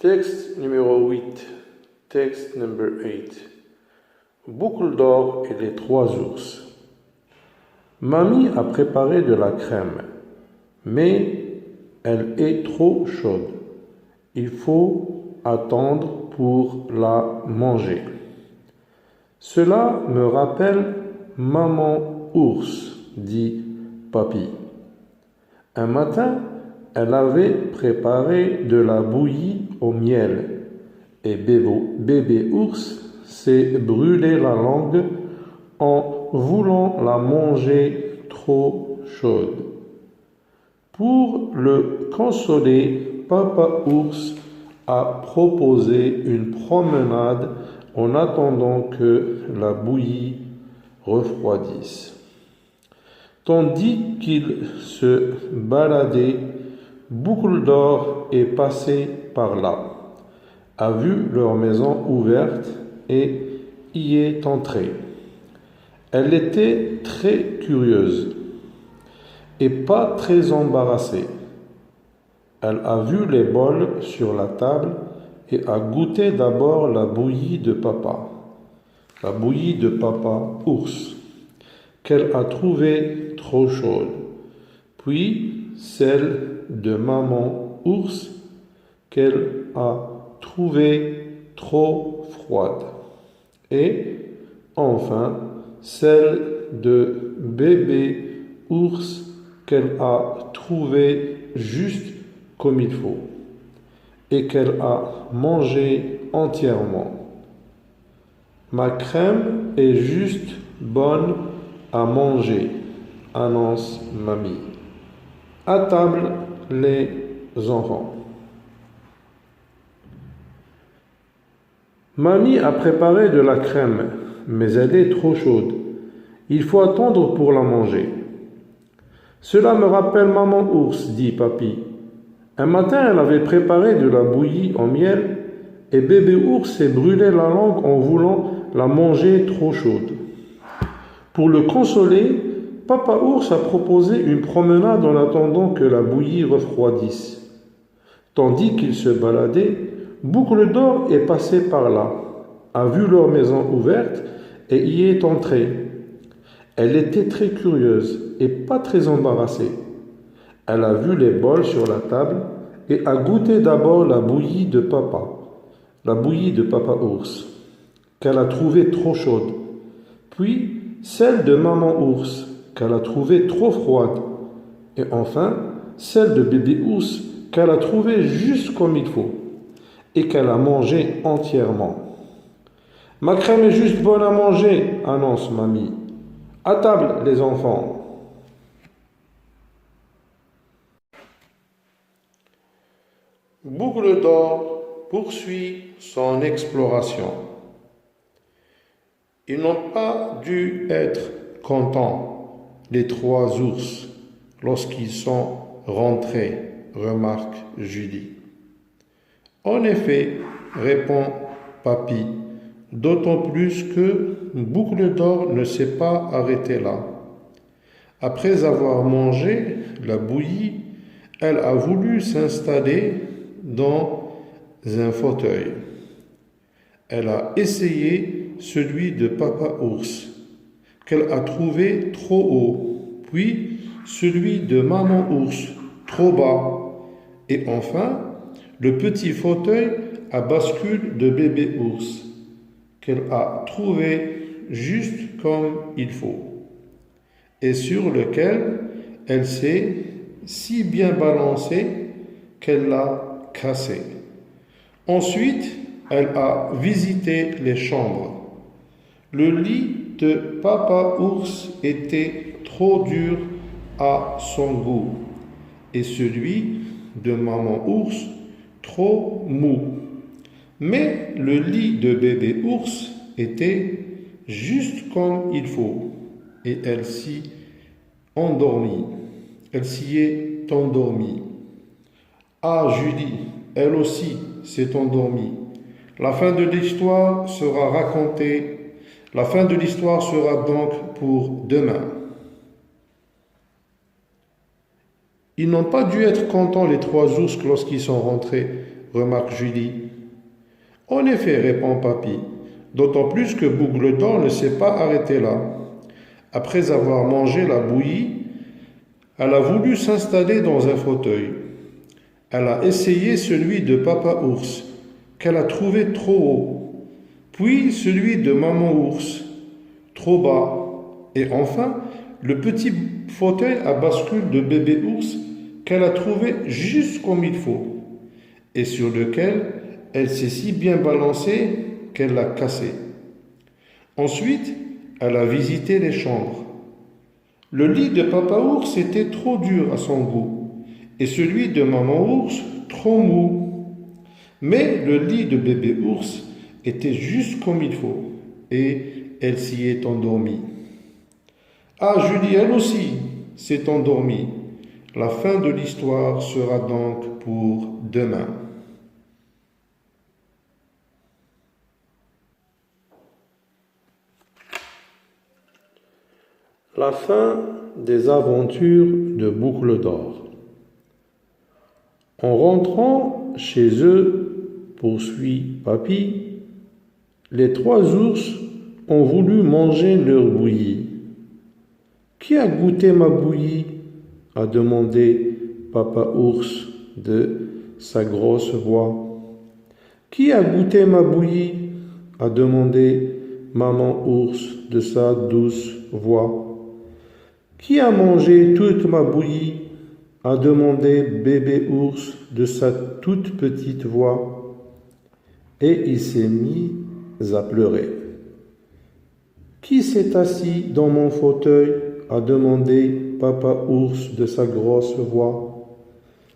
Texte numéro 8. Texte number 8. Boucle d'or et les trois ours. Mamie a préparé de la crème, mais elle est trop chaude. Il faut attendre pour la manger. Cela me rappelle maman ours, dit Papy. Un matin, elle avait préparé de la bouillie au miel et bébé ours s'est brûlé la langue en voulant la manger trop chaude. Pour le consoler, papa ours a proposé une promenade en attendant que la bouillie refroidisse. Tandis qu'il se baladait, Boucle d'or est passé par là, a vu leur maison ouverte et y est entrée. Elle était très curieuse et pas très embarrassée. Elle a vu les bols sur la table et a goûté d'abord la bouillie de papa ours, qu'elle a trouvée trop chaude, puis celle de maman ours, qu'elle a trouvée trop froide, et enfin celle de bébé ours, qu'elle a trouvée juste comme il faut, et qu'elle a mangé entièrement. Ma crème est juste bonne à manger, annonce mamie. À table, les enfants. Mamie a préparé de la crème, mais elle est trop chaude. Il faut attendre pour la manger. Cela me rappelle maman ours, dit Papy. Un matin, elle avait préparé de la bouillie au miel et bébé ours s'est brûlé la langue en voulant la manger trop chaude. Pour le consoler, papa ours a proposé une promenade en attendant que la bouillie refroidisse. Tandis qu'il se baladait, Boucle d'or est passé par là, a vu leur maison ouverte et y est entrée. Elle était très curieuse et pas très embarrassée. Elle a vu les bols sur la table et a goûté d'abord la bouillie de papa ours, qu'elle a trouvée trop chaude, puis celle de maman ours, qu'elle a trouvée trop froide, et enfin celle de bébé ours, qu'elle a trouvée juste comme il faut, et qu'elle a mangé entièrement. Ma crème est juste bonne à manger, annonce mamie. À table, les enfants. Boucle d'or poursuit son exploration. Ils n'ont pas dû être contents, les trois ours, lorsqu'ils sont rentrés, remarque Julie. En effet, répond Papy, d'autant plus que Boucle d'or ne s'est pas arrêtée là. Après avoir mangé la bouillie, elle a voulu s'installer dans un fauteuil. Elle a essayé celui de papa ours, qu'elle a trouvé trop haut, puis celui de maman ours, trop bas, et enfin le petit fauteuil à bascule de bébé ours, qu'elle a trouvé juste comme il faut, et sur lequel elle s'est si bien balancée qu'elle l'a cassé. Ensuite, elle a visité les chambres. Le lit de papa ours était trop dur à son goût et celui de maman ours trop mou. Mais le lit de bébé ours était juste comme il faut et elle s'y est endormie. Ah, Julie, elle aussi s'est endormie. La fin de l'histoire sera racontée. La fin de l'histoire sera donc pour demain. Ils n'ont pas dû être contents, les trois ours, lorsqu'ils sont rentrés, remarque Julie. En effet, répond Papy, d'autant plus que Boucle d'Or ne s'est pas arrêté là. Après avoir mangé la bouillie, elle a voulu s'installer dans un fauteuil. Elle a essayé celui de Papa Ours, qu'elle a trouvé trop haut, puis celui de Maman Ours, trop bas, et enfin le petit fauteuil à bascule de Bébé Ours qu'elle a trouvé juste comme il faut, et sur lequel elle s'est si bien balancée qu'elle l'a cassé. Ensuite, elle a visité les chambres. Le lit de Papa Ours était trop dur à son goût, et celui de Maman Ours trop mou. Mais le lit de Bébé Ours était juste comme il faut, et elle s'y est endormie. Ah, Julie, elle aussi, s'est endormie. La fin de l'histoire sera donc pour demain. La fin des aventures de Boucle d'Or. En rentrant chez eux, poursuit Papy, les 3 ours ont voulu manger leur bouillie. Qui a goûté ma bouillie? A demandé Papa Ours de sa grosse voix. Qui a goûté ma bouillie? A demandé Maman Ours de sa douce voix. Qui a mangé toute ma bouillie? A demandé Bébé Ours de sa toute petite voix. Et il s'est mis à pleurer. Qui s'est assis dans mon fauteuil? A demandé Papa Ours de sa grosse voix.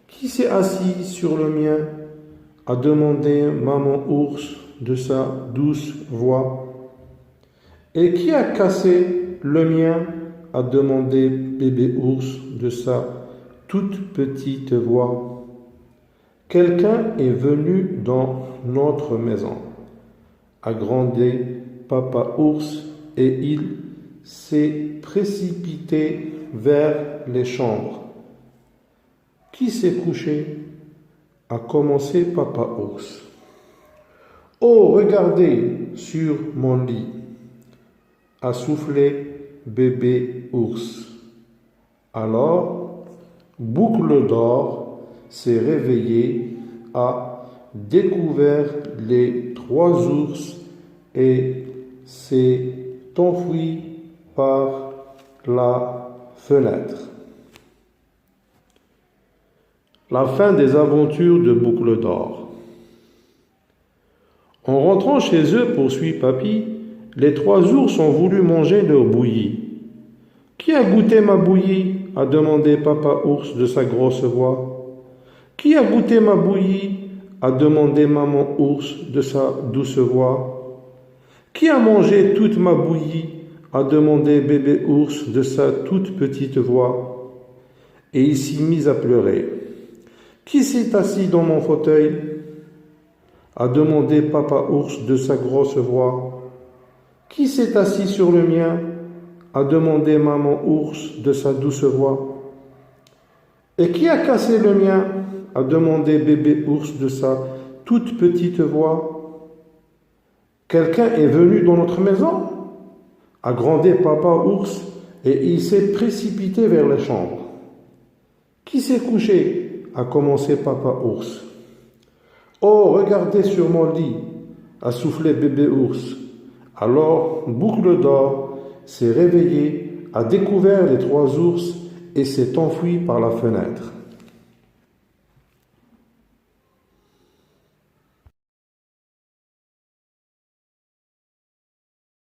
Qui s'est assis sur le mien? A demandé Maman Ours de sa douce voix. Et qui a cassé le mien? A demandé Bébé Ours de sa toute petite voix. Quelqu'un est venu dans notre maison, a grondé Papa Ours, et il s'est précipité vers les chambres. Qui s'est couché? A commencé Papa Ours. Oh, regardez sur mon lit, a soufflé Bébé Ours. Alors, Boucle d'Or s'est réveillé, a découvert les 3 ours et s'est enfui par la fenêtre. La fin des aventures de Boucle d'Or. En rentrant chez eux, poursuit Papy, les 3 ours ont voulu manger leur bouillie. Qui a goûté ma bouillie? A demandé Papa Ours de sa grosse voix. Qui a goûté ma bouillie? A demandé Maman Ours de sa douce voix. Qui a mangé toute ma bouillie? A demandé Bébé Ours de sa toute petite voix. Et il s'est mis à pleurer. Qui s'est assis dans mon fauteuil? A demandé Papa Ours de sa grosse voix. Qui s'est assis sur le mien? A demandé Maman Ours de sa douce voix. Et qui a cassé le mien? A demandé Bébé Ours de sa toute petite voix. Quelqu'un est venu dans notre maison? A grondé Papa Ours, et il s'est précipité vers les chambres. Qui s'est couché? A commencé Papa Ours. Oh, regardez sur mon lit, a soufflé Bébé Ours. Alors, Boucle d'Or s'est réveillé, a découvert les 3 ours et s'est enfui par la fenêtre.